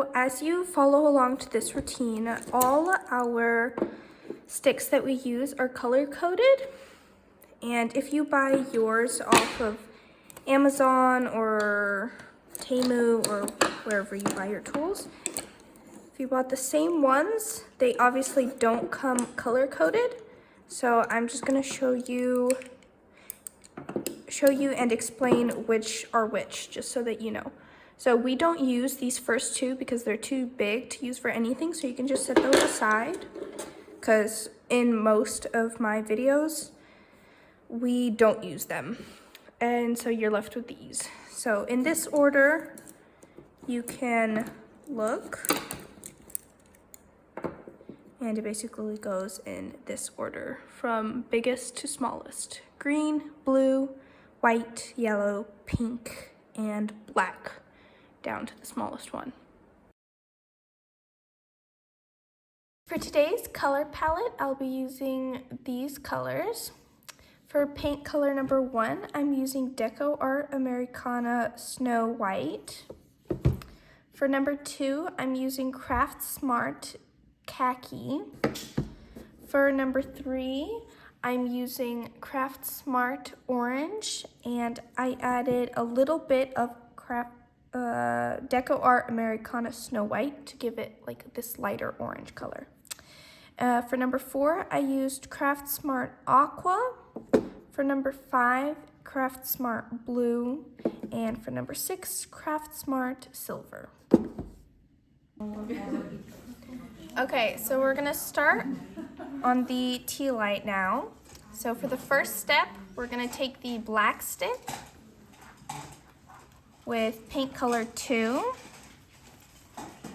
So as you follow along to this routine, all our sticks that we use are color coded. And if you buy yours off of Amazon or Temu or wherever you buy your tools, if you bought the same ones, they obviously don't come color coded. So I'm just gonna show you and explain which are which, just so that you know. So we don't use these first two because they're too big to use for anything, so you can just set those aside, because in most of my videos, we don't use them. And so you're left with these. So in this order, you can look, and it basically goes in this order from biggest to smallest: green, blue, white, yellow, pink, and black, down to the smallest one. For today's color palette, I'll be using these colors. For paint color number 1, I'm using Deco Art Americana Snow White. For number 2, I'm using Craft Smart Khaki. For number 3, I'm using Craft Smart Orange, and I added a little bit of Deco Art Americana Snow White to give it like this lighter orange color. For number 4, I used Craft Smart Aqua. For number 5, Craft Smart Blue. And for number 6, Craft Smart Silver. Okay, so we're gonna start on the tealight now. So for the first step, we're gonna take the black stick with paint color 2,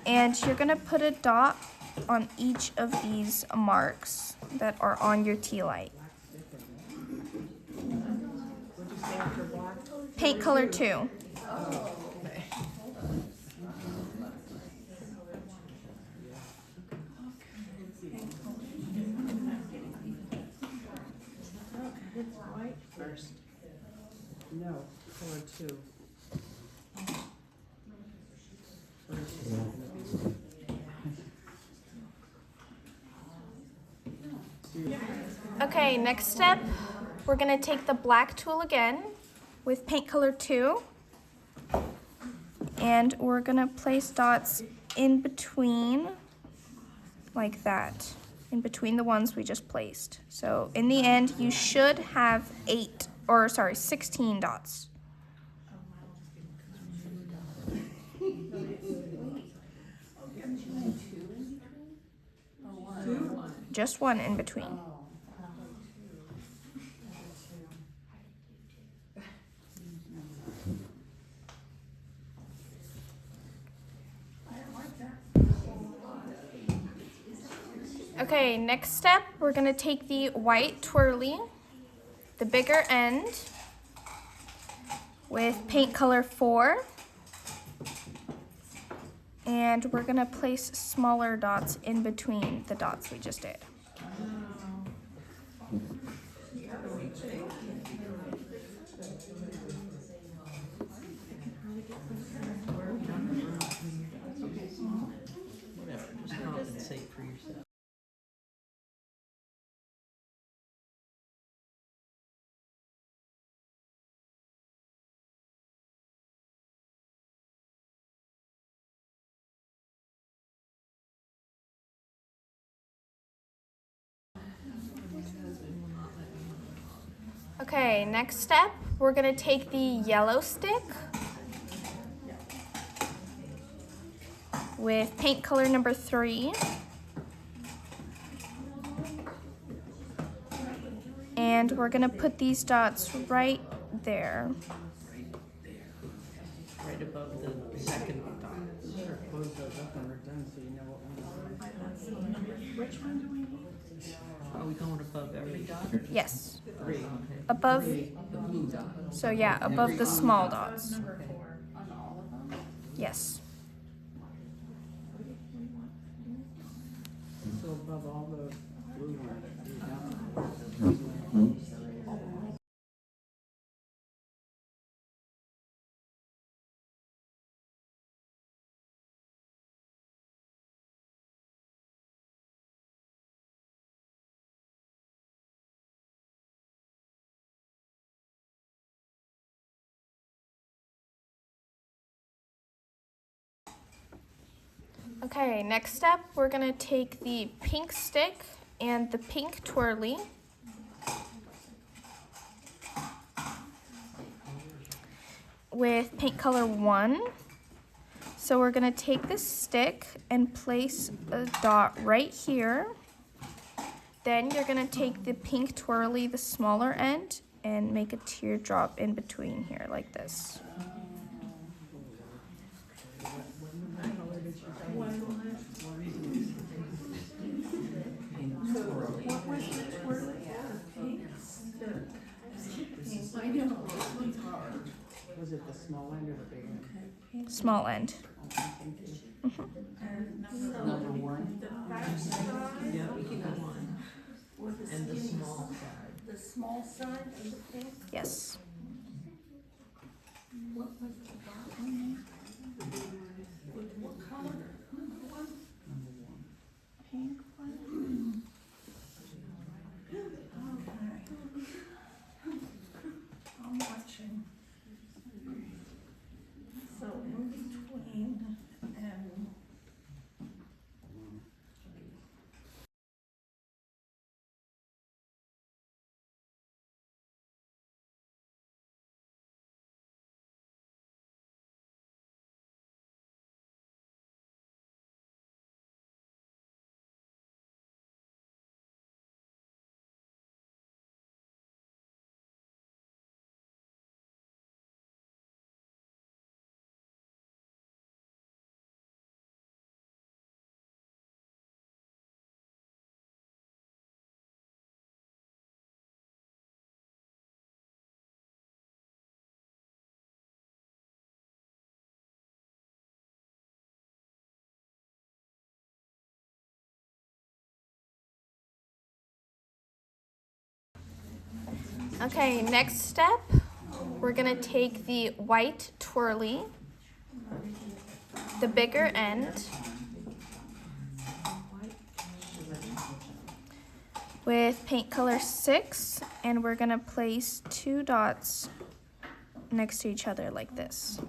and you're gonna put a dot on each of these marks that are on your tealight. Paint color 2. First. No, color 2. Okay, next step, we're gonna take the black tool again with paint color 2, and we're gonna place dots in between, like that, in between the ones we just placed. So in the end, you should have 16 dots. Just one in between. Okay, next step, we're gonna take the white twirly, the bigger end, with paint color 4, and we're gonna place smaller dots in between the dots we just did. Whatever, just compensate for yourself. Okay, next step, we're gonna take the yellow stick with paint color number 3, and we're gonna put these dots right there. Right above the second dot. Sure, close those up when we're done so you know what one. Which one do we need? Are we going above every dot? Yes, 3. Okay. above, The blue dot. so yeah, above the small dots. Yes. So above all the blue ones. Okay, next step, we're gonna take the pink stick and the pink twirly. With paint color 1. So we're gonna take this stick and place a dot right here. Then you're gonna take the pink twirly, the smaller end, and make a teardrop in between here like this. Was it the small end or the big end? Small end. Number 1. Yeah, the one. And the small side. The small side of the pink, Yes. what was the dot on there? With what color? Number 1? Number 1. Pink one? Okay. I'm watching. So in between and Okay, next step, we're gonna take the white twirly, the bigger end, with paint color 6, and we're gonna place 2 dots next to each other like this.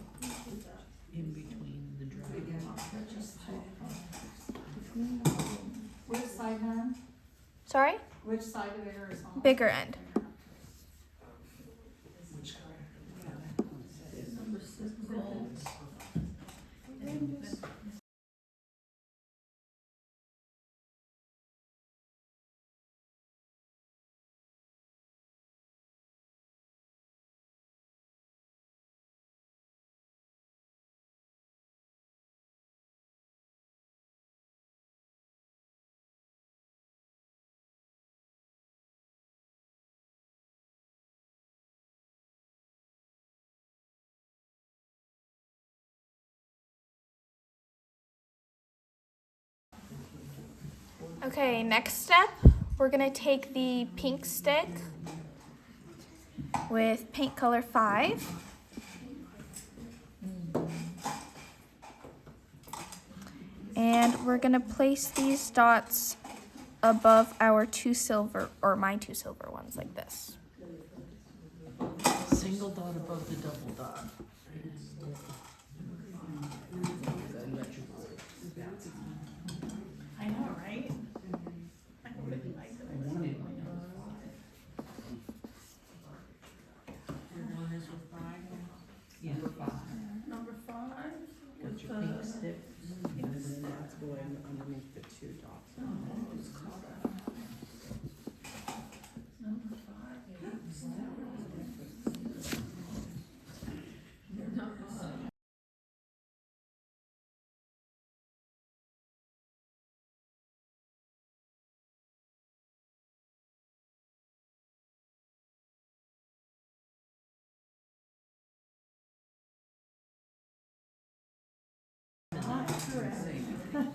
In between the dragon. Which side, hon? Sorry? Which side of it is on? Bigger end. Okay, next step, we're gonna take the pink stick with paint color 5. And we're gonna place these dots above our 2 silver, or my 2 silver ones like this. Single dot above the double dot. I know, right? I really like it. One is with 5. Yeah. Number 5. Got your pink stick. And then that's going underneath the 2 dots. Number 5.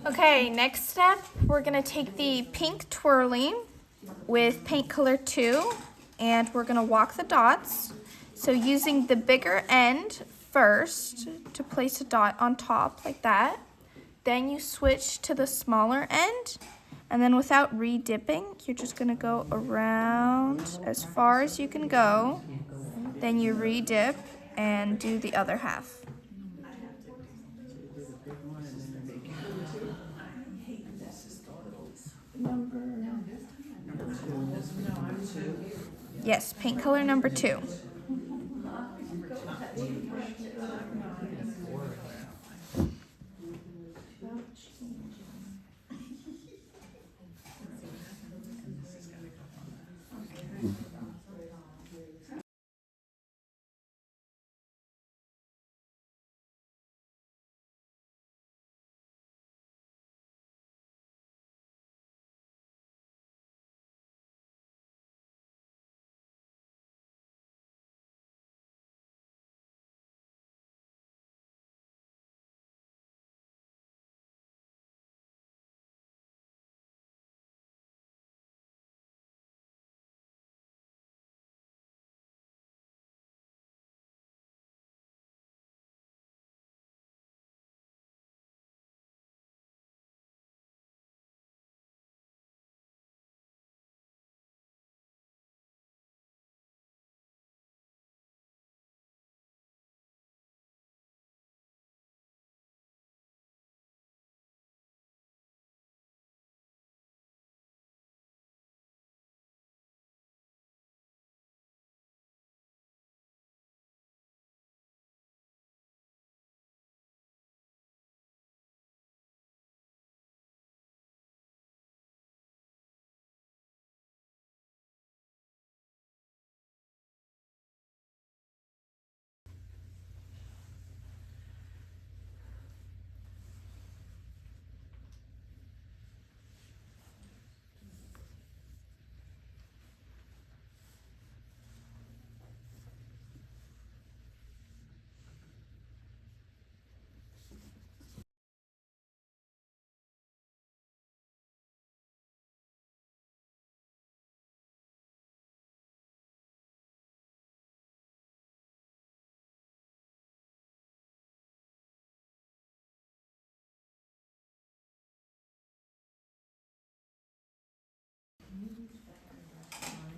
Okay, next step, we're gonna take the pink twirly with paint color 2, and we're gonna walk the dots. So using the bigger end first to place a dot on top like that. Then you switch to the smaller end, and then without re-dipping, you're just gonna go around as far as you can go. Then you re-dip and do the other half. Do the big one Yes, paint color number 2.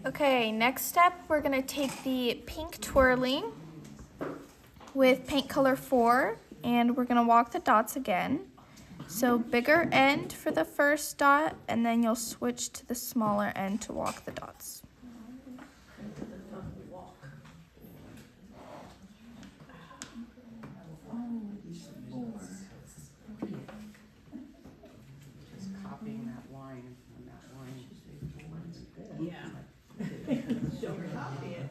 Okay, next step, we're going to take the pink twirling with paint color 4, and we're going to walk the dots again. So bigger end for the first dot, and then you'll switch to the smaller end to walk the dots. Just copying that line and that line. Yeah. Show her copy it.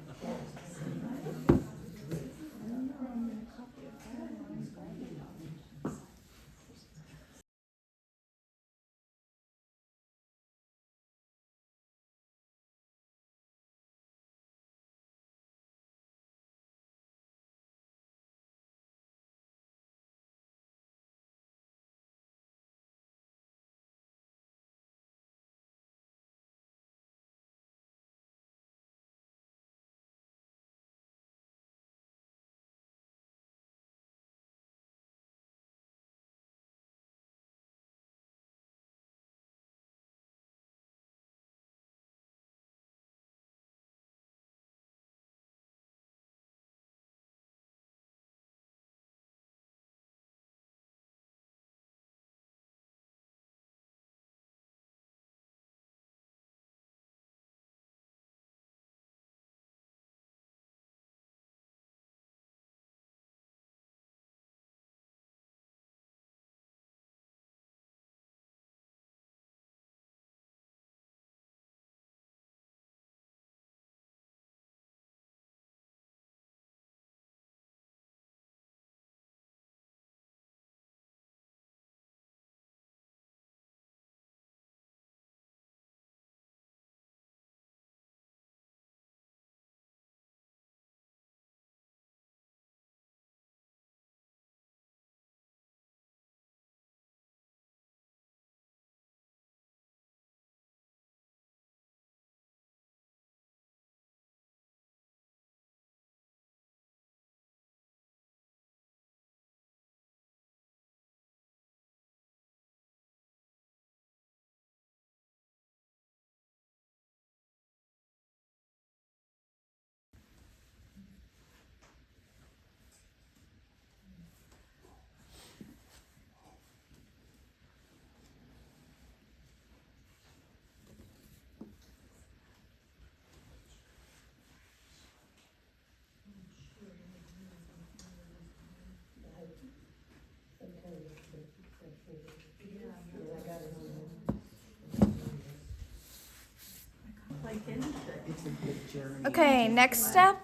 Okay, next step,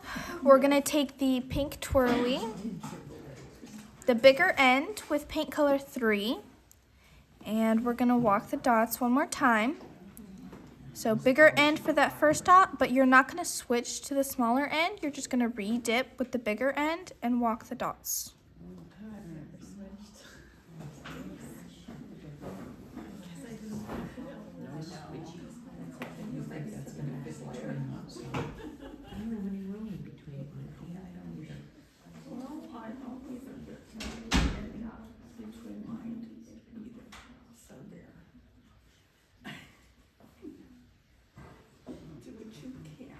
we're gonna take the pink twirly, the bigger end with paint color 3, and we're gonna walk the dots one more time. So bigger end for that first dot, but you're not gonna switch to the smaller end. You're just gonna re-dip with the bigger end and walk the dots. You think that's gonna fit where? I don't have any room in between my feet. I don't either. Well, I don't either, but maybe between mine either. So there. Do what you can.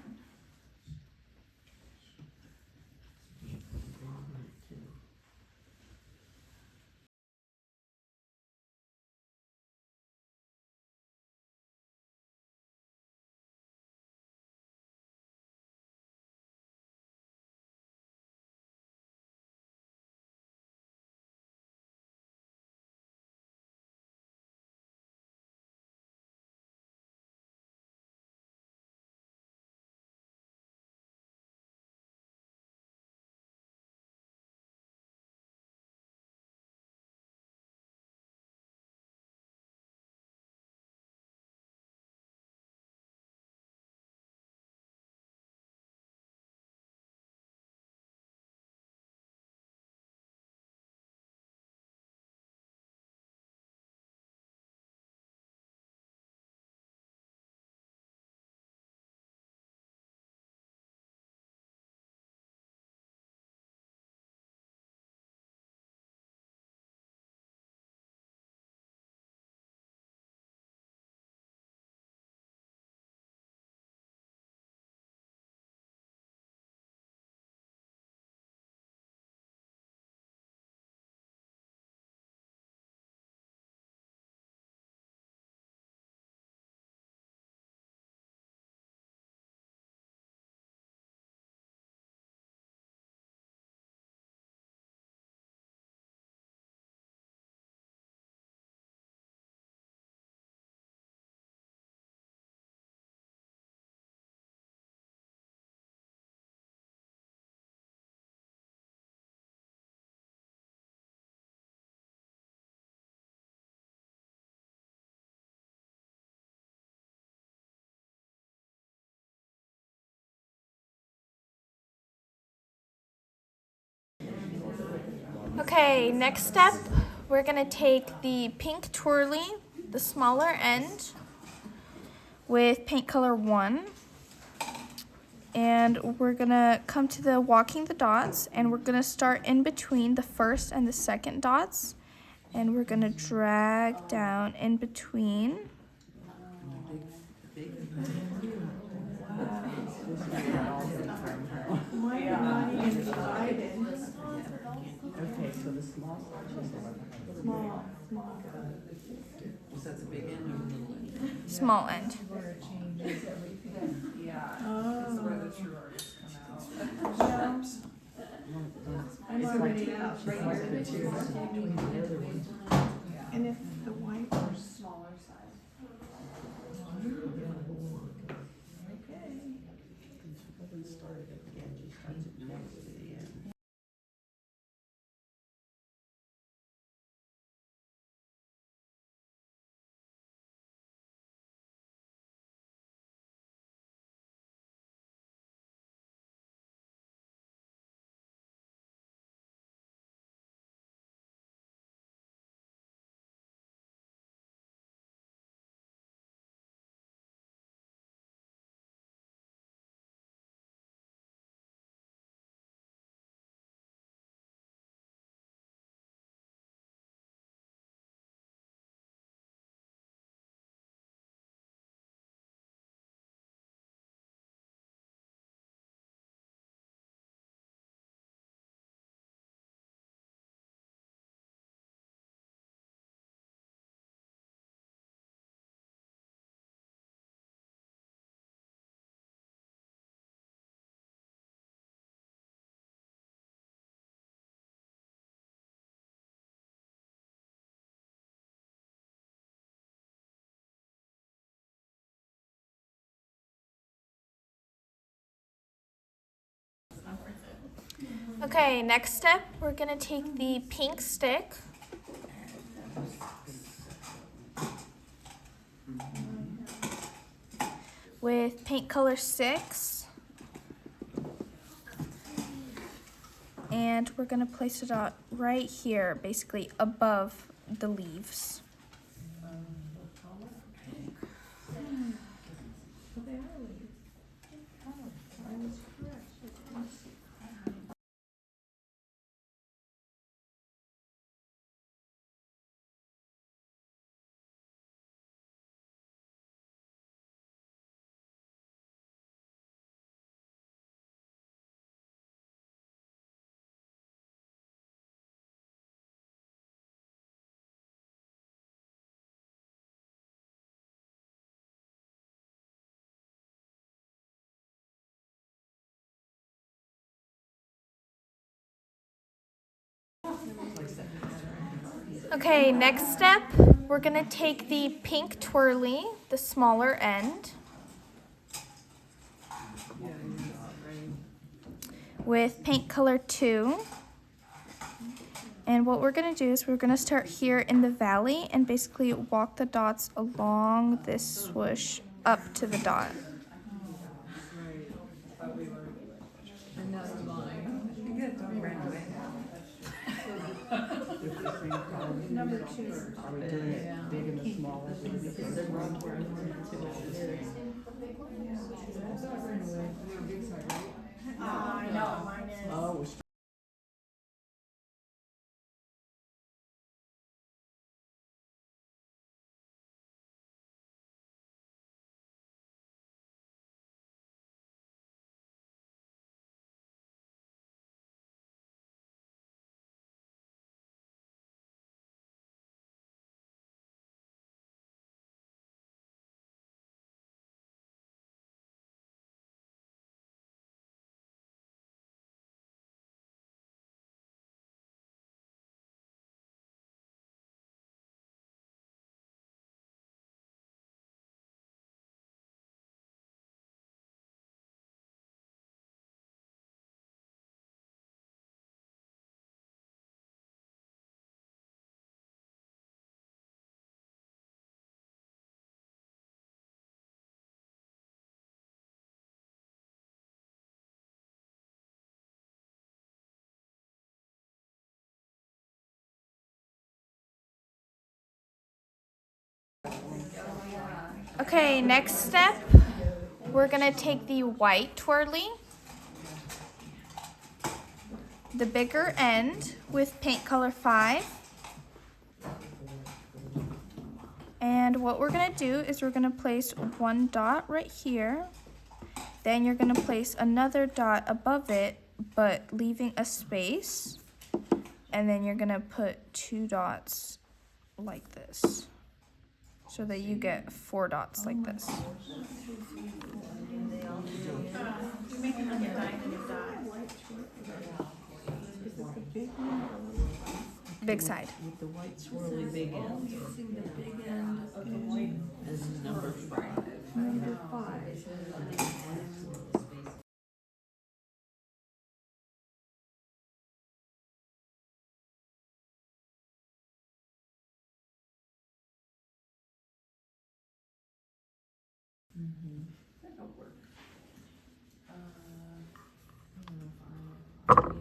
Okay, next step, we're gonna take the pink twirly, the smaller end, with paint color 1, and we're gonna come to the walking the dots, and we're gonna start in between the first and the second dots, and we're gonna drag down in between. Mine are not even divided. Okay, so the small swatches. Small. Was that the big end or the little end? Small end. I'm already out. And if the white was Smaller size. okay. She hasn't started it yet, she starts it next to the end. Okay, next step, we're gonna take the pink stick with paint color 6, and we're gonna place it out right here, basically above the leaves. They are leaves. Oh, I was correct. Okay, next step, we're gonna take the pink twirly, the smaller end, with paint color 2. And what we're gonna do is we're gonna start here in the valley and basically walk the dots along this swoosh up to the dot. And that's mine. You get dog ran away. Number 2. Are we doing it big and the small? I know, mine is. Oh, Okay, next step, we're gonna take the white twirly, the bigger end with paint color 5. And what we're gonna do is we're gonna place one dot right here. Then you're gonna place another dot above it, but leaving a space. And then you're gonna put 2 dots like this, so that you get 4 dots like this. You make it on your diamond dot. Big side. With the white swirly big end. Using the big end of the white. And number 5. Number 5. That'll work. I don't know if I.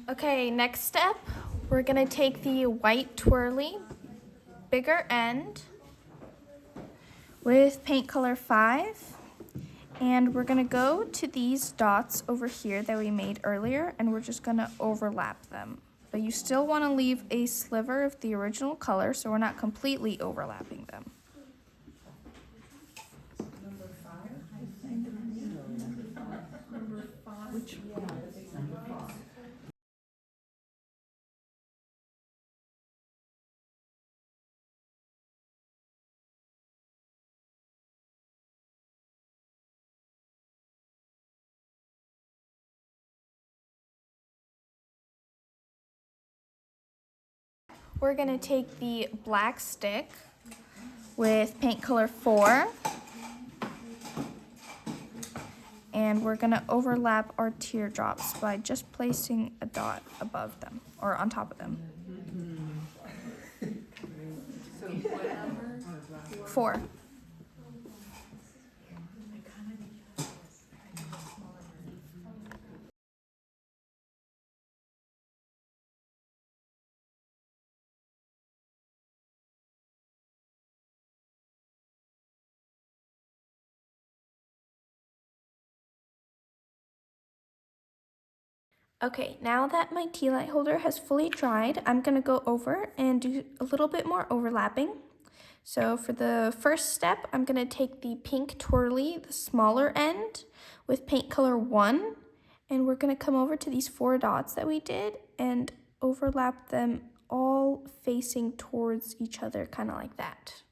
Okay, next step, we're gonna take the white twirly, bigger end, with paint color 5, And we're gonna go to these dots over here that we made earlier, and we're just gonna overlap them. But you still wanna leave a sliver of the original color, so we're not completely overlapping them. Number five? Number five? Which one? Number five. We're gonna take the black stick with paint color 4, and we're gonna overlap our teardrops by just placing a dot above them, or on top of them. So what number? 4. Okay, now that my tea light holder has fully dried, I'm gonna go over and do a little bit more overlapping. So for the first step, I'm gonna take the pink twirly, the smaller end, with paint color 1, and we're gonna come over to these 4 dots that we did and overlap them all facing towards each other, kind of like that.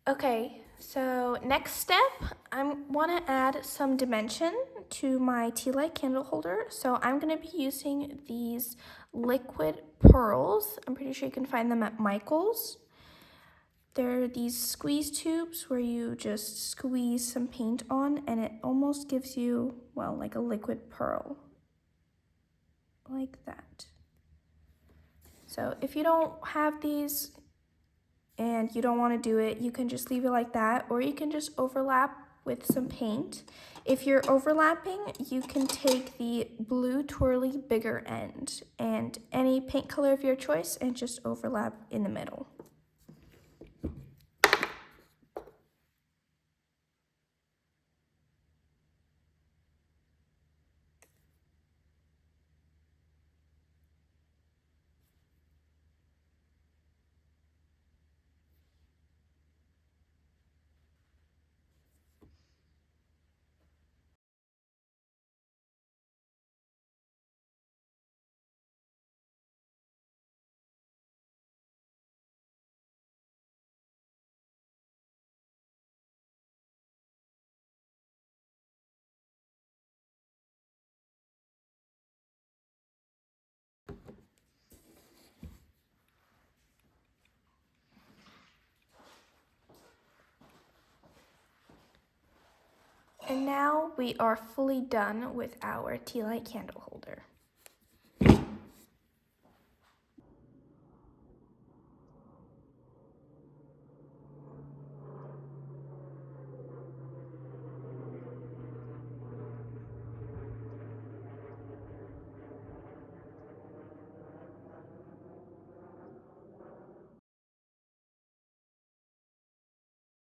Okay, so next step, I want to add some dimension to my tea light candle holder. So I'm going to be using these liquid pearls. I'm pretty sure you can find them at Michael's. They're these squeeze tubes where you just squeeze some paint on and it almost gives you, well, like a liquid pearl. Like that. So if you don't have these, and you don't want to do it, you can just leave it like that, or you can just overlap with some paint. If you're overlapping, you can take the blue twirly bigger end and any paint color of your choice and just overlap in the middle. And now we are fully done with our tea light candle holder.